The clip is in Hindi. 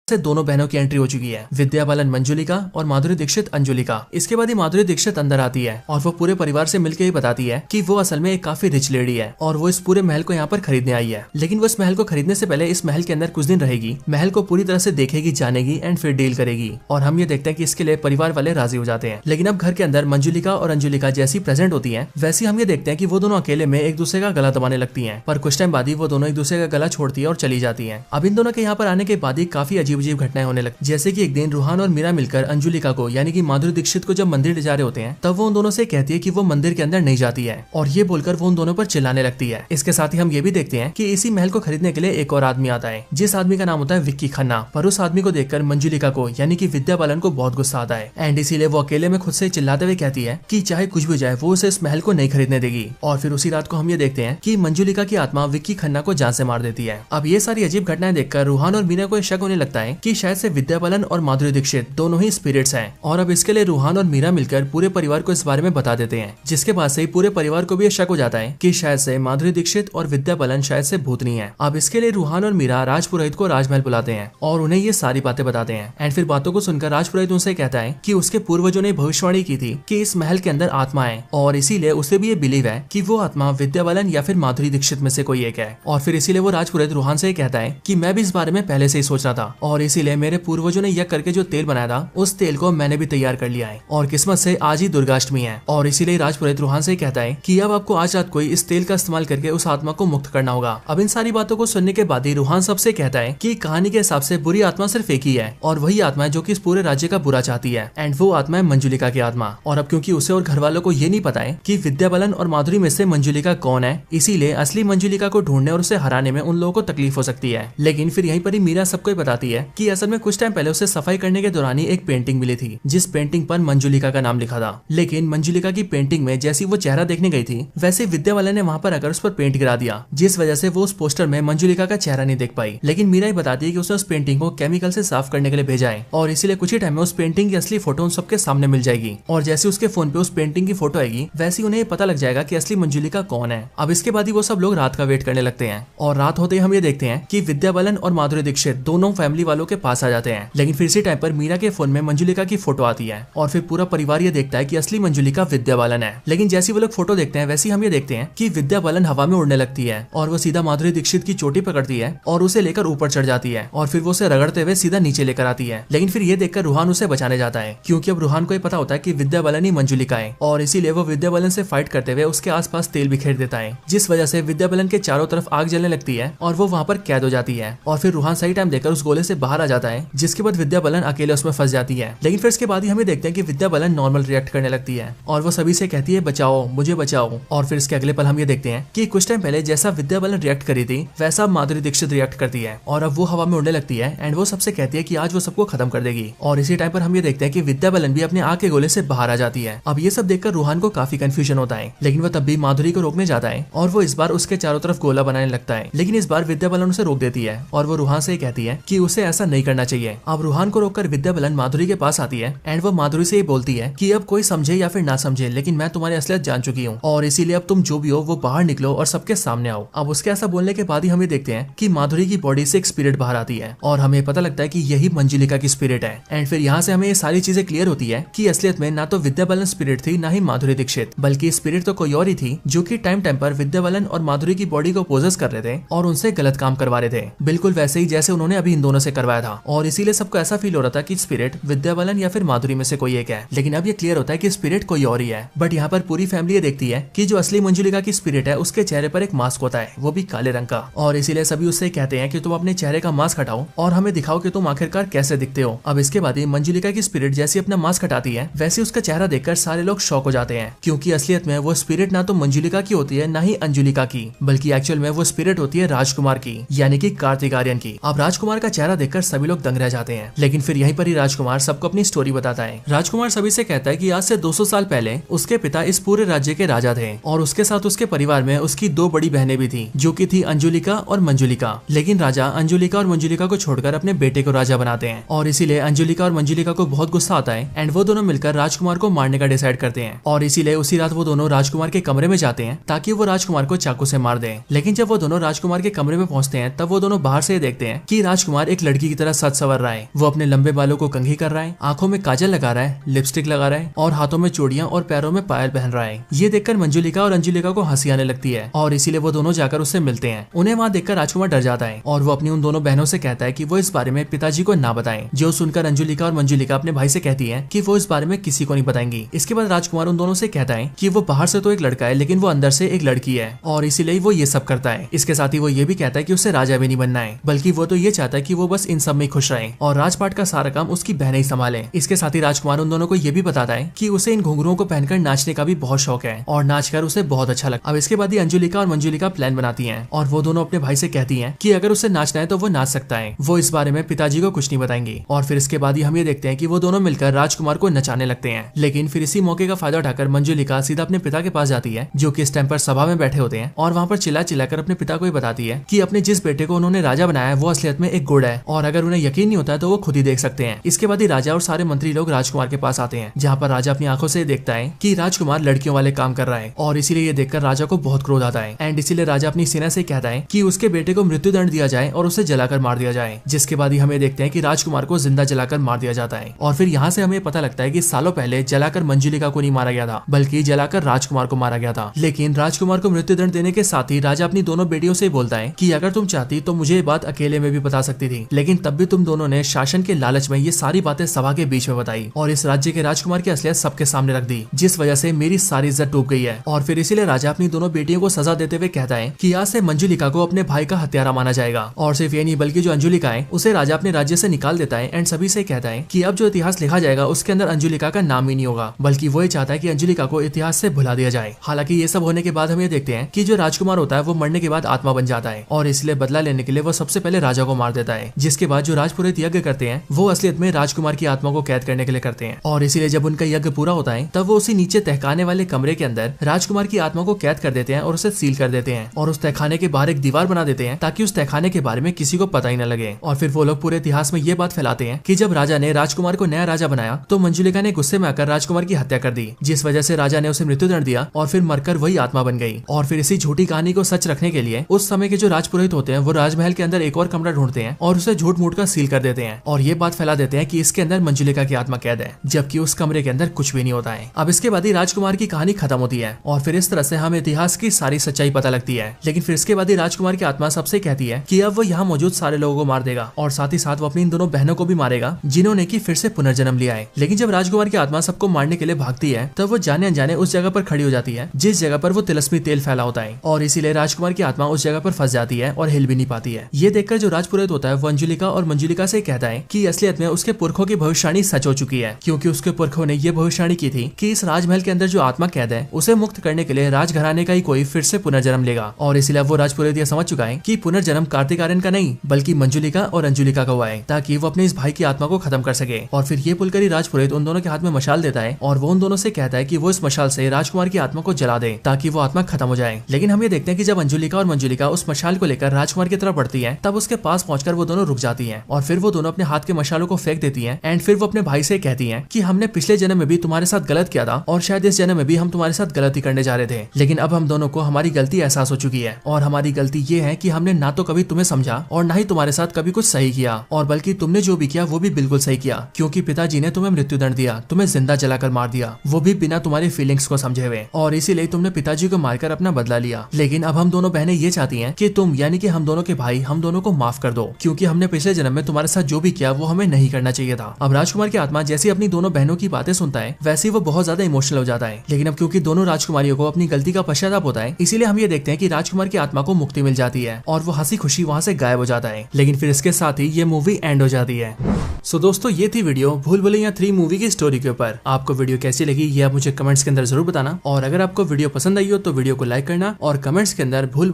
से दोनों बहनों की एंट्री हो चुकी है, विद्या बालन मंजुलिका और माधुरी दीक्षित अंजुलिका। इसके बाद ही माधुरी दीक्षित अंदर आती है और वो पूरे परिवार से मिलकर ही बताती है कि वो असल में एक काफी रिच लेडी है और वो इस पूरे महल को यहाँ पर खरीदने आई है। लेकिन वो इस महल को खरीदने से पहले इस महल के अंदर कुछ दिन रहेगी, महल को पूरी तरह से देखेगी, जानेगी एंड फिर डील करेगी। और हम ये देखते हैं कि इसके लिए परिवार वाले राजी हो जाते हैं। लेकिन अब घर के अंदर मंजुलिका और अंजुलिका जैसी प्रेजेंट होती है, वैसे हम ये देखते हैं कि वो दोनों अकेले में एक दूसरे का गला दबाने लगती है। पर कुछ टाइम बाद ही वो दोनों एक दूसरे का गला छोड़ती है और चली जाती है। अब इन दोनों के यहाँ पर आने के बाद ही काफी अजीब अजीब घटनाएं होने लगती। जैसे कि एक दिन रूहान और मीरा मिलकर अंजुलिका को यानी कि माधुरी दीक्षित को जब मंदिर ले जा रहे होते हैं, तब वो उन दोनों से कहती है कि वो मंदिर के अंदर नहीं जाती है और ये बोलकर वो उन दोनों पर चिल्लाने लगती है। इसके साथ ही हम ये भी देखते हैं कि इसी महल को खरीदने के लिए एक और आदमी आता है, जिस आदमी का नाम होता है विक्की खन्ना। पर उस आदमी को देखकर मंजुलिका को यानी कि विद्या बालन को बहुत गुस्सा आता है एंड इसीलिए वो अकेले में खुद से चिल्लाते हुए कहती है कि चाहे कुछ भी जाए वो उसे इस महल को नहीं खरीदने देगी। और फिर उसी रात को हम ये देखते हैं कि मंजुलिका की आत्मा विक्की खन्ना को जान से मार देती है। अब ये सारी अजीब घटनाएं देखकर रूहान और मीरा को शक होने लगता है कि शायद से विद्या बालन और माधुरी दीक्षित दोनों ही स्पिरिट्स हैं। और अब इसके लिए रूहान और मीरा मिलकर पूरे परिवार को इस बारे में बता देते हैं, जिसके बाद से ही पूरे परिवार को भी शक हो जाता है कि शायद से माधुरी दीक्षित और विद्या बालन शायद से भूतनी है। अब इसके लिए रूहान और मीरा राजपुरोहित को राजमहल बुलाते हैं और उन्हें ये सारी बातें बताते हैं। एंड फिर बातों को सुनकर राजपुरोहित उनसे कहता है कि उसके पूर्वजों ने भविष्यवाणी की थी कि इस महल के अंदर आत्मा है और इसीलिए उसे भी ये बिलीव है कि वो आत्मा विद्या बालन या फिर माधुरी दीक्षित में से कोई एक है। और फिर इसीलिए वो राजपुरोहित रूहान से कहता है कि मैं भी इस बारे में पहले से ही सोच रहा था और इसीलिए मेरे पूर्वजों ने यज्ञ करके जो तेल बनाया था उस तेल को मैंने भी तैयार कर लिया है और किस्मत से आज ही दुर्गाष्टमी है। और इसीलिए राजपुरोहित रूहान से कहता है कि अब आपको आज रात को इस तेल का इस्तेमाल करके उस आत्मा को मुक्त करना होगा। अब इन सारी बातों को सुनने के बाद ही रूहान सबसे कहता है कि कहानी के हिसाब से बुरी आत्मा सिर्फ एक ही है और वही आत्मा है जो कि इस पूरे राज्य का बुरा चाहती है एंड वो आत्मा है मंजुलिका की आत्मा। और अब क्योंकि उसे और घर वालों को ये नहीं पता है कि विद्या बालन और माधुरी में से मंजुलिका कौन है, इसीलिए असली मंजुलिका को ढूंढने और उसे हराने में उन लोगों को तकलीफ हो सकती है। लेकिन फिर यहीं पर ही मीरा सबको बताती है कि असल में कुछ टाइम पहले उसे सफाई करने के दौरान ही एक पेंटिंग मिली थी, जिस पेंटिंग पर मंजुलिका का नाम लिखा था। लेकिन मंजुलिका की पेंटिंग में जैसी वो चेहरा देखने गई थी, वैसे विद्या बालन ने वहाँ पर आकर उस पर पेंट गिरा दिया, जिस वजह से वो उस पोस्टर में मंजुलिका का चेहरा नहीं देख पाई। लेकिन मीरा ही बताती है कि उसने उस पेंटिंग को केमिकल से साफ करने के लिए भेजा है और इसीलिए कुछ ही टाइम में उस पेंटिंग की असली फोटो उन सबके सामने मिल जाएगी। और जैसे उसके फोन पे उस पेंटिंग की फोटो आएगी, वैसे उन्हें पता लग जाएगा कि असली मंजुलिका कौन है। अब इसके बाद ही वो सब लोग रात का वेट करने लगते हैं और रात होते ही हम ये देखते हैं कि विद्या बालन और माधुरी दीक्षित दोनों फैमिली वालों के पास आ जाते हैं। लेकिन फिर इसी टाइम पर मीरा के फोन में मंजुलिका की फोटो आती है और फिर पूरा परिवार ये देखता है कि असली मंजुलिका विद्या बालन है। लेकिन जैसे वो लोग फोटो देखते हैं, वैसे हम ये देखते हैं कि विद्या बालन हवा में उड़ने लगती है और वो सीधा माधुरी दीक्षित की चोटी पकड़ती है और उसे लेकर ऊपर चढ़ जाती है और फिर वो उसे रगड़ते हुए सीधा नीचे लेकर आती है। लेकिन फिर ये देखकर रूहान उसे बचाने जाता है, क्योंकि अब रूहान को ये पता होता है कि विद्या बालन ही मंजुलिका है और इसीलिए वो विद्या बालन से फाइट करते हुए उसके आसपास तेल बिखेर देता है, जिस वजह से विद्या बालन के चारों तरफ आग जलने लगती है और वो वहाँ पर कैद हो जाती है। और फिर रूहान सही टाइम देकर उस गोले से बाहर आ जाता है, जिसके बाद विद्या बालन अकेले उसमें फंस जाती है। लेकिन फिर इसके बाद ही हमें देखते हैं कि विद्या बालन नॉर्मल रिएक्ट करने लगती है और वो सभी से कहती है बचाओ, मुझे बचाओ। और फिर इसके अगले पल हम ये देखते हैं कि कुछ टाइम पहले जैसा विद्या बालन रिएक्ट करी थी, वैसा माधुरी दीक्षित रिएक्ट करती है और अब वो हवा में उड़ने लगती है एंड वो सबसे कहती है कि आज वो सबको खत्म कर देगी। और इसी टाइम पर हम ये देखते हैं कि विद्या बालन भी अपने आग के गोले से बाहर आ जाती है। अब ये सब देखकर रूहान को काफी कंफ्यूजन होता है, लेकिन वो तब भी माधुरी को रोकने जाता है और वो इस बार उसके चारों तरफ गोला बनाने लगता है। लेकिन इस बार विद्या बालन उसे रोक देती है और वो रूहान से कहती है कि उसे ऐसा नहीं करना चाहिए। अब रूहान को रोककर विद्या बालन माधुरी के पास आती है एंड वो माधुरी से ये बोलती है कि अब कोई समझे या फिर ना समझे, लेकिन मैं तुम्हारी असलियत जान चुकी हूँ और इसीलिए अब तुम जो भी हो वो बाहर निकलो और सबके सामने आओ। अब उसके ऐसा बोलने के बाद ही हम ये देखते हैं कि माधुरी की बॉडी से एक स्पिरिट बाहर आती है और हमें पता लगता है कि यही मंजुलिका की स्पिरिट है। एंड फिर यहाँ से हमें ये सारी चीजें क्लियर होती है कि असलियत में ना तो विद्या बालन स्पिरिट थी, ना ही माधुरी दीक्षित, बल्कि स्पिरिट तो कोई और ही थी, जो कि टाइम टाइम पर विद्या बालन और माधुरी की बॉडी को पोजेस कर रहे थे और उनसे गलत काम करवा रहे थे, बिल्कुल वैसे ही जैसे उन्होंने अभी इन दोनों से करवाया था। और इसीलिए सबको ऐसा फील हो रहा था कि स्पिरिट विद्या बालन या फिर माधुरी में से कोई एक है। लेकिन अब ये क्लियर होता है कि स्पिरिट कोई और ही है। बट यहाँ पर पूरी फैमिली ये देखती है कि जो असली मंजुलिका की स्पिरिट है उसके चेहरे पर एक मास्क होता है, वो भी काले रंग का। और इसीलिए सभी उससे कहते हैं कि तुम अपने चेहरे का मास्क हटाओ और हमें दिखाओ कि तुम आखिरकार कैसे दिखते हो। अब इसके बाद ही मंजुलिका की स्पिरिट जैसी अपना मास्क हटाती है, वैसे उसका चेहरा देखकर सारे लोग शॉक हो जाते हैं, क्योंकि असलियत में वो स्पिरिट ना तो मंजुलिका की होती है, ना ही अंजुलिका की, बल्कि एक्चुअल में वो स्पिरिट होती है राजकुमार की, यानी कि कार्तिक आर्यन की। अब राजकुमार का चेहरा देखकर सभी लोग दंग रह जाते हैं। लेकिन फिर यहीं पर ही राजकुमार सबको अपनी स्टोरी बताता है। राजकुमार सभी से कहता है कि आज से 200 साल पहले उसके पिता इस पूरे राज्य के राजा थे और उसके साथ उसके परिवार में उसकी 2 बड़ी बहनें भी थी, जो कि थी अंजुलिका और मंजुलिका। लेकिन राजा अंजुलिका और मंजुलिका को छोड़कर अपने बेटे को राजा बनाते हैं और इसीलिए अंजुलिका और मंजुलिका को बहुत गुस्सा आता है एंड वो दोनों मिलकर राजकुमार को मारने का डिसाइड करते हैं। और इसीलिए उसी रात वो दोनों राजकुमार के कमरे में जाते हैं ताकि वो राजकुमार को चाकू से मार दें। लेकिन जब वो दोनों राजकुमार के कमरे में पहुंचते हैं, तब वो दोनों बाहर से देखते हैं कि राजकुमार एक लड़की की तरह सज संवर रहा है। वो अपने लंबे बालों को कंघी कर रहा है, आंखों में काजल लगा रहा है, लिपस्टिक लगा रहा है और हाथों में चूड़ियां और पैरों में पायल पहन रहा है। ये देखकर मंजुलिका और अंजुलिका को हंसी आने लगती है और इसीलिए वो दोनों जाकर उससे मिलते हैं। उन्हें वहाँ देखकर राजकुमार डर जाता है और वो अपनी उन दोनों बहनों से कहता है कि वो इस बारे में पिताजी को ना बताएं। जो सुनकर अंजुलिका और मंजुलिका अपने भाई से कहती है कि वो इस बारे में किसी को नहीं बताएंगी। इसके बाद राजकुमार उन दोनों से कहता है कि वो बाहर से तो एक लड़का है लेकिन वो अंदर से एक लड़की है और इसीलिए वो ये सब करता है। इसके साथ ही वो ये भी कहता है कि उसे राजा भी नहीं बनना है, बल्कि वो तो ये चाहता है कि वो बस इन सब में खुश रहे और राजपाट का सारा काम उसकी बहनें ही संभाले। इसके साथ ही राजकुमार उन दोनों को ये भी बताता है कि उसे इन घुंघरुओं को पहनकर नाचने का भी बहुत शौक है और नाचकर उसे बहुत अच्छा लगता है। अब इसके बाद ही अंजुलिका और मंजुलिका प्लान बनाती हैं और वो दोनों अपने भाई से कहती हैं कि अगर उसे नाचना है तो वो नाच सकता है, वो इस बारे में पिताजी को कुछ नहीं बताएंगे। और फिर इसके बाद ही हम ये देखते हैं कि वो दोनों मिलकर राजकुमार को नचाने लगते हैं। लेकिन फिर इसी मौके का फायदा उठाकर मंजुलिका सीधा अपने पिता के पास जाती है, जो कि इस टाइम पर सभा में बैठे होते हैं और वहाँ पर चिल्ला चिल्लाकर अपने पिता को ये बताती है कि अपने जिस बेटे को उन्होंने राजा बनाया है वो असलियत में एक गुड़ है और अगर उन्हें यकीन नहीं होता है तो वो खुद ही देख सकते हैं। इसके बाद ही राजा और सारे मंत्री लोग राजकुमार के पास आते हैं, जहाँ पर राजा अपनी आंखों से देखता है कि राजकुमार लड़कियों वाले काम कर रहा है और इसीलिए ये देखकर राजा को बहुत क्रोध आता है एंड इसीलिए राजा अपनी सेना से कहता है कि उसके बेटे को मृत्युदंड दिया जाए और उसे जलाकर मार दिया जाए। जिसके बाद ही हमें देखते हैं कि राजकुमार को जिंदा जलाकर मार दिया जाता है और फिर यहाँ से हमें पता लगता है कि सालों पहले जलाकर मंजुलिका को नहीं मारा गया था, बल्कि जलाकर राजकुमार को मारा गया था। लेकिन राजकुमार को मृत्युदंड देने के साथ ही राजा अपनी दोनों बेटियों से बोलता है कि अगर तुम चाहती तो मुझे ये बात अकेले में भी बता सकती थी, लेकिन तब भी तुम दोनों ने शासन के लालच में ये सारी बातें सभा के बीच में बताई और इस राज्य के राजकुमार की असलियत सबके सामने रख दी, जिस वजह से मेरी सारी इज्जत डूब गई है। और फिर इसीलिए राजा अपनी दोनों बेटियों को सजा देते हुए कहता है कि आज से मंजुलिका को अपने भाई का हत्यारा माना जाएगा। और सिर्फ ये नहीं बल्कि जो अंजुलिका है उसे राजा अपने राज्य से निकाल देता है एंड सभी से कहता है कि अब जो इतिहास लिखा जाएगा उसके अंदर अंजुलिका का नाम ही नहीं होगा, बल्कि वो ये चाहता है कि अंजुलिका को इतिहास से भुला दिया जाए। हालांकि ये सब होने के बाद हम ये देखते हैं कि जो राजकुमार होता है वो मरने के बाद आत्मा बन जाता है और इसलिए बदला लेने के लिए वो सबसे पहले राजा को मार देता है। जिसके बाद जो राजपुरोहित यज्ञ करते हैं वो असलियत में राजकुमार की आत्मा को कैद करने के लिए करते हैं और इसीलिए जब उनका यज्ञ पूरा होता है तब वो उसी नीचे तहखाने वाले कमरे के अंदर राजकुमार की आत्मा को कैद कर देते हैं और उसे सील कर देते हैं और उस तहखाने के बाहर एक दीवार बना देते हैं ताकि उस तहखाने के बारे में किसी को पता ही न लगे। और फिर वो लोग पूरे इतिहास में ये बात फैलाते हैं कि जब राजा ने राजकुमार को नया राजा बनाया तो मंजुलिका ने गुस्से में आकर राजकुमार की हत्या कर दी, जिस वजह से राजा ने उसे मृत्युदंड दिया और फिर मरकर वही आत्मा बन गई। और फिर इसी झूठी कहानी को सच रखने के लिए उस समय के जो राजपुरोहित होते हैं वो राजमहल के अंदर एक और कमरा ढूंढते हैं और उसे झूठ मूठ का सील कर देते हैं और ये बात फैला देते हैं कि इसके अंदर मंजुलिका की आत्मा कैद है, जबकि उस कमरे के अंदर कुछ भी नहीं होता है। अब इसके बाद ही राजकुमार की कहानी खत्म होती है और फिर इस तरह से हमें इतिहास की सारी सच्चाई पता लगती है। लेकिन फिर इसके बाद ही राजकुमार की आत्मा सबसे कहती है कि अब वो यहाँ मौजूद सारे लोगों को मार देगा और साथ ही साथ वो अपनी इन दोनों बहनों को भी मारेगा जिन्होंने की फिर से पुनर्जन्म लिया है। लेकिन जब राजकुमार की आत्मा सबको मारने के लिए भागती है तब वो जाने अनजाने उस जगह पर खड़ी हो जाती है जिस जगह पर वो तिलस्मी तेल फैला होता है और इसीलिए राजकुमार की आत्मा उस जगह पर फंस जाती है और हिल भी नहीं पाती है। ये देखकर जो राजपुरोहित होता है वो अंजुलिका और मंजुलिका से कहता है कि असलियत में उसके पुरखों की भविष्यवाणी सच हो चुकी है, क्योंकि उसके पुरखों ने ये भविष्यवाणी की थी कि इस राजमहल के अंदर जो आत्मा कैद है उसे मुक्त करने के लिए राजघराने का ही कोई फिर से पुनर्जन्म लेगा। और इसलिए वो राजपुरोहित ये समझ चुका है कि पुनर्जन्म कार्तिक आर्यन का नहीं बल्कि मंजुलिका और अंजुलिका का हुआ है, ताकि वो अपने इस भाई की आत्मा को खत्म कर सके। और फिर ये पुलकर ही राजपुरोहित उन दोनों के हाथ में मशाल देता है और वो उन दोनों से कहता है कि वो इस मशाल से राजकुमार की आत्मा को जला दे ताकि वो आत्मा खत्म हो जाए। लेकिन हम ये देखते हैं कि जब अंजुलिका और मंजुलिका उस मशाल को लेकर राजकुमार की तरफ बढ़ती है तब उसके पास पहुंचकर वो दोनों रुक जाती हैं और फिर वो दोनों अपने हाथ के मशालों को फेंक देती हैं एंड फिर वो अपने भाई से कहती हैं कि हमने पिछले जन्म में भी तुम्हारे साथ गलत किया था और शायद इस जन्म में भी हम तुम्हारे साथ गलती करने जा रहे थे, लेकिन अब हम दोनों को हमारी गलती एहसास हो चुकी है और हमारी गलती ये है कि हमने ना तो कभी तुम्हें समझा और ना ही तुम्हारे साथ कभी कुछ सही किया, और बल्कि तुमने जो भी किया वो भी बिल्कुल सही किया, क्योंकि पिताजी ने तुम्हें मृत्युदंड दिया, तुम्हें जिंदा जलाकर मार दिया, वो भी बिना तुम्हारी फीलिंग्स को समझे हुए, और इसीलिए तुमने पिताजी को मारकर अपना बदला लिया। लेकिन अब हम दोनों बहनें ये चाहती हैं कि तुम यानी कि हम दोनों के भाई हम दोनों को माफ कर दो, क्योंकि हमने पिछले जन्म में तुम्हारे साथ जो भी किया वो हमें नहीं करना चाहिए था। अब राजकुमार की आत्मा जैसी अपनी दोनों बहनों की बातें सुनता है वैसे वो बहुत ज्यादा इमोशनल हो जाता है। लेकिन अब क्योंकि दोनों राजकुमारियों को अपनी गलती का पश्चाताप होता है, इसीलिए हम ये देखते हैं कि राजकुमार की आत्मा को मुक्ति मिल जाती है और वो हंसी खुशी वहाँ से गायब हो जाता है। लेकिन फिर इसके साथ ही ये मूवी एंड हो जाती है। सो दोस्तों, ये थी वीडियो भूल भुलैया 3 मूवी की स्टोरी के ऊपर। आपको वीडियो कैसी लगी ये आप मुझे कमेंट्स के अंदर जरूर बताना, और अगर आपको वीडियो पसंद आई हो तो वीडियो को लाइक करना और कमेंट्स के अंदर भूल